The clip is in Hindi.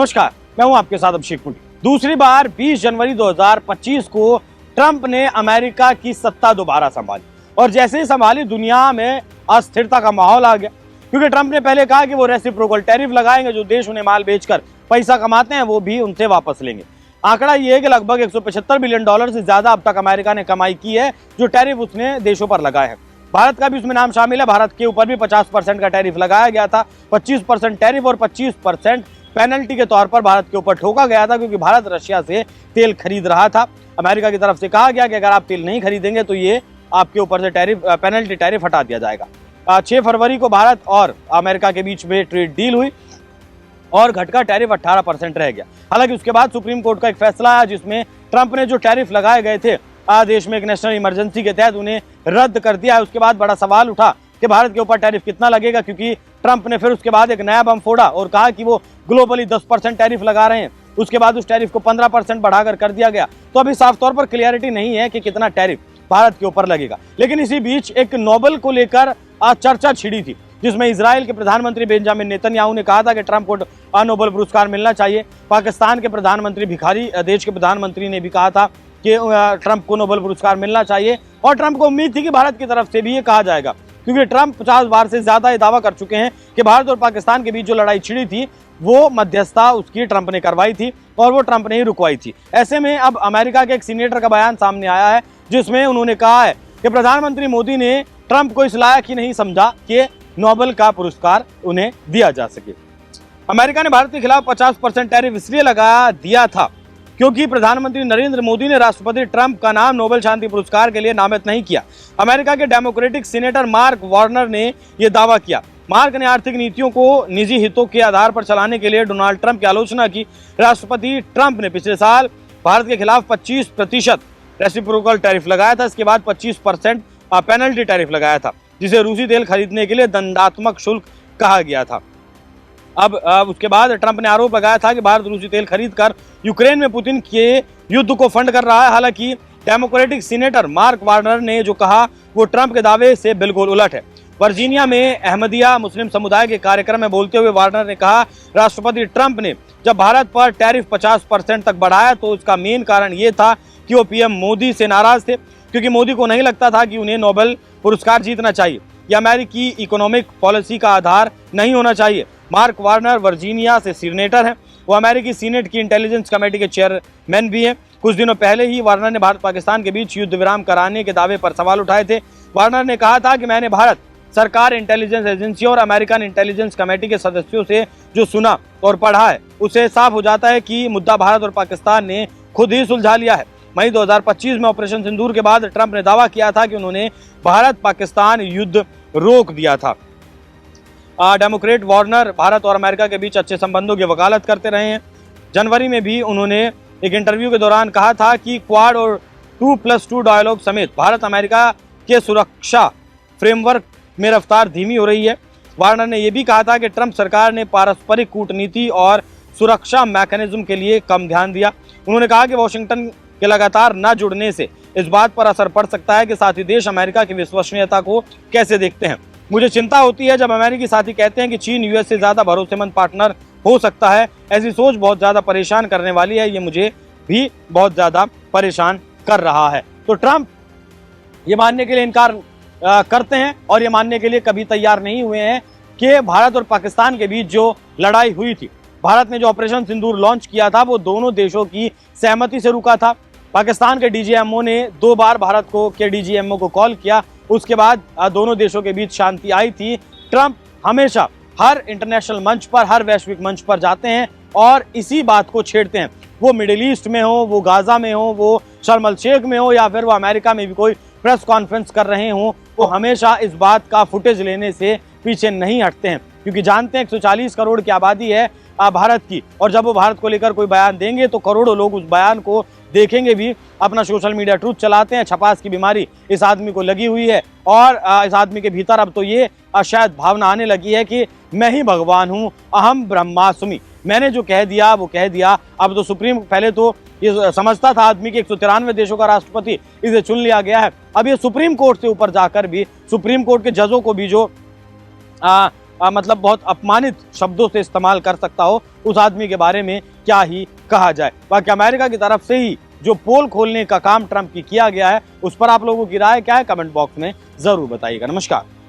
नमस्कार, मैं हूं आपके साथ अभिषेक पुरी। दूसरी बार 20 जनवरी 2025 को ट्रंप ने अमेरिका की सत्ता दोबारा संभाली और जैसे ही संभाली दुनिया में अस्थिरता का माहौल आ गया, क्योंकि ट्रंप ने पहले कहा कि वो रेसिप्रोकल टैरिफ लगाएंगे, जो देश उन्हें माल बेचकर पैसा कमाते हैं वो भी उनसे वापस लेंगे। आंकड़ा ये है कि लगभग 175 बिलियन डॉलर से ज्यादा अब तक अमेरिका ने कमाई की है, जो टैरिफ उसने देशों पर लगाए हैं। भारत का भी उसमें नाम शामिल है। भारत के ऊपर भी 50% का टैरिफ लगाया गया था। 25% टैरिफ और 25% पेनल्टी के तौर पर भारत के ऊपर ठोका गया था, क्योंकि भारत रशिया से तेल खरीद रहा था। अमेरिका की तरफ से कहा गया कि अगर आप तेल नहीं खरीदेंगे तो ये आपके ऊपर से पेनल्टी टैरिफ हटा दिया जाएगा। 6 फरवरी को भारत और अमेरिका के बीच में ट्रेड डील हुई और घटकर टैरिफ 18% रह गया। हालांकि उसके बाद सुप्रीम कोर्ट का एक फैसला आया जिसमें ट्रंप ने जो टैरिफ लगाए गए थे देश में एक नेशनल इमरजेंसी के तहत उन्हें रद्द कर दिया है। उसके बाद बड़ा सवाल उठा कि भारत के ऊपर टैरिफ कितना लगेगा, क्योंकि ट्रंप ने फिर उसके बाद एक नया बम फोड़ा और कहा कि वो ग्लोबली 10% टैरिफ लगा रहे हैं। उसके बाद उस टैरिफ को 15% बढ़ाकर कर दिया गया। तो अभी साफ तौर पर क्लियरिटी नहीं है कि कितना टैरिफ भारत के ऊपर लगेगा। लेकिन इसी बीच एक नोबेल को लेकर चर्चा छिड़ी थी, जिसमें इजराइल के प्रधानमंत्री बेंजामिन नेतन्याहू ने कहा था कि ट्रंप को नोबेल पुरस्कार मिलना चाहिए। पाकिस्तान के प्रधानमंत्री भिखारी देश के प्रधानमंत्री ने भी कहा था कि ट्रंप को नोबेल पुरस्कार मिलना चाहिए और ट्रंप को उम्मीद थी कि भारत की तरफ से भी ये कहा जाएगा, क्योंकि ट्रंप 50 बार से ज्यादा ये दावा कर चुके हैं कि भारत और पाकिस्तान के बीच जो लड़ाई छिड़ी थी वो मध्यस्थता उसकी ट्रंप ने करवाई थी और वो ट्रंप ने ही रुकवाई थी। ऐसे में अब अमेरिका के एक सीनेटर का बयान सामने आया है, जिसमें उन्होंने कहा है कि प्रधानमंत्री मोदी ने ट्रंप को इस लायक ही नहीं समझा कि नोबेल का पुरस्कार उन्हें दिया जा सके। अमेरिका ने भारत के खिलाफ 50% टैरिफ इसलिए लगा दिया था क्योंकि प्रधानमंत्री नरेंद्र मोदी ने राष्ट्रपति ट्रंप का नाम नोबेल शांति पुरस्कार के लिए नामित नहीं किया। अमेरिका के डेमोक्रेटिक सीनेटर मार्क वार्नर ने यह दावा किया। मार्क ने आर्थिक नीतियों को निजी हितों के आधार पर चलाने के लिए डोनाल्ड ट्रंप की आलोचना की। राष्ट्रपति ट्रंप ने पिछले साल भारत के खिलाफ 25% रेसिप्रोकल टैरिफ लगाया था। इसके बाद 25% पेनल्टी टैरिफ लगाया था, जिसे रूसी तेल खरीदने के लिए दंडात्मक शुल्क कहा गया था। अब उसके बाद ट्रंप ने आरोप लगाया था कि भारत रूसी तेल खरीदकर यूक्रेन में पुतिन के युद्ध को फंड कर रहा है। हालांकि डेमोक्रेटिक सीनेटर मार्क वार्नर ने जो कहा वो ट्रंप के दावे से बिल्कुल उलट है। वर्जीनिया में अहमदिया मुस्लिम समुदाय के कार्यक्रम में बोलते हुए वार्नर ने कहा, राष्ट्रपति ट्रंप ने जब भारत पर टैरिफ 50% तक बढ़ाया तो उसका मेन कारण ये था कि वो पीएम मोदी से नाराज थे, क्योंकि मोदी को नहीं लगता था कि उन्हें नोबेल पुरस्कार जीतना चाहिए। यह अमेरिकी इकोनॉमिक पॉलिसी का आधार नहीं होना चाहिए। मार्क वार्नर वर्जीनिया से सीनेटर हैं। वो अमेरिकी सीनेट की इंटेलिजेंस कमेटी के चेयरमैन भी हैं। कुछ दिनों पहले ही वार्नर ने भारत पाकिस्तान के बीच युद्ध विराम कराने के दावे पर सवाल उठाए थे। वार्नर ने कहा था कि मैंने भारत सरकार, इंटेलिजेंस एजेंसी और अमेरिकन इंटेलिजेंस कमेटी के सदस्यों से जो सुना और पढ़ा है उससे साफ हो जाता है कि मुद्दा भारत और पाकिस्तान ने खुद ही सुलझा लिया है। मई 2025 में ऑपरेशन सिंदूर के बाद ट्रंप ने दावा किया था कि उन्होंने भारत पाकिस्तान युद्ध रोक दिया था। डेमोक्रेट वार्नर भारत और अमेरिका के बीच अच्छे संबंधों की वकालत करते रहे हैं। जनवरी में भी उन्होंने एक इंटरव्यू के दौरान कहा था कि क्वाड और 2+2 डायलॉग समेत भारत अमेरिका के सुरक्षा फ्रेमवर्क में रफ्तार धीमी हो रही है। वार्नर ने यह भी कहा था कि ट्रंप सरकार ने पारस्परिक कूटनीति और सुरक्षा मैकेनिज्म के लिए कम ध्यान दिया। उन्होंने कहा कि वॉशिंगटन के लगातार न जुड़ने से इस बात पर असर पड़ सकता है कि साथी देश अमेरिका की विश्वसनीयता को कैसे देखते हैं। मुझे चिंता होती है जब अमेरिकी साथी कहते हैं कि चीन यूएस से ज्यादा भरोसेमंद पार्टनर हो सकता है। ऐसी सोच बहुत ज्यादा परेशान करने वाली है। ये मुझे भी बहुत ज्यादा परेशान कर रहा है। तो ट्रंप ये मानने के लिए इनकार करते हैं और ये मानने के लिए कभी तैयार नहीं हुए हैं कि भारत और पाकिस्तान के बीच जो लड़ाई हुई थी, भारत ने जो ऑपरेशन सिंदूर लॉन्च किया था वो दोनों देशों की सहमति से रुका था। पाकिस्तान के डीजीएमओ ने 2 बार भारत के डीजीएमओ को कॉल किया। उसके बाद दोनों देशों के बीच शांति आई थी। ट्रंप हमेशा हर इंटरनेशनल मंच पर, हर वैश्विक मंच पर जाते हैं और इसी बात को छेड़ते हैं। वो मिडिल ईस्ट में हो, वो गाजा में हो, वो शर्म अल शेख में हो या फिर वो अमेरिका में भी कोई प्रेस कॉन्फ्रेंस कर रहे हों, वो हमेशा इस बात का फुटेज लेने से पीछे नहीं हटते हैं, क्योंकि जानते हैं 140 करोड़ की आबादी है भारत की, और जब वो भारत को लेकर कोई बयान देंगे तो करोड़ों लोग उस बयान को देखेंगे भी। अपना सोशल मीडिया ट्रूथ चलाते हैं। छपास की बीमारी इस आदमी को लगी हुई है और इस आदमी के भीतर अब तो ये शायद भावना आने लगी है कि मैं ही भगवान हूँ, अहम ब्रह्मास्मि, मैंने जो कह दिया वो कह दिया। अब तो सुप्रीम, पहले तो ये समझता था आदमी कि 193 देशों का राष्ट्रपति इसे चुन लिया गया है। अब ये सुप्रीम कोर्ट से ऊपर जाकर भी, सुप्रीम कोर्ट के जजों को भी जो मतलब बहुत अपमानित शब्दों से इस्तेमाल कर सकता हो, उस आदमी के बारे में क्या ही कहा जाए। बाकी अमेरिका की तरफ से ही जो पोल खोलने का काम ट्रंप की किया गया है, उस पर आप लोगों की राय क्या है, कमेंट बॉक्स में जरूर बताइएगा। नमस्कार।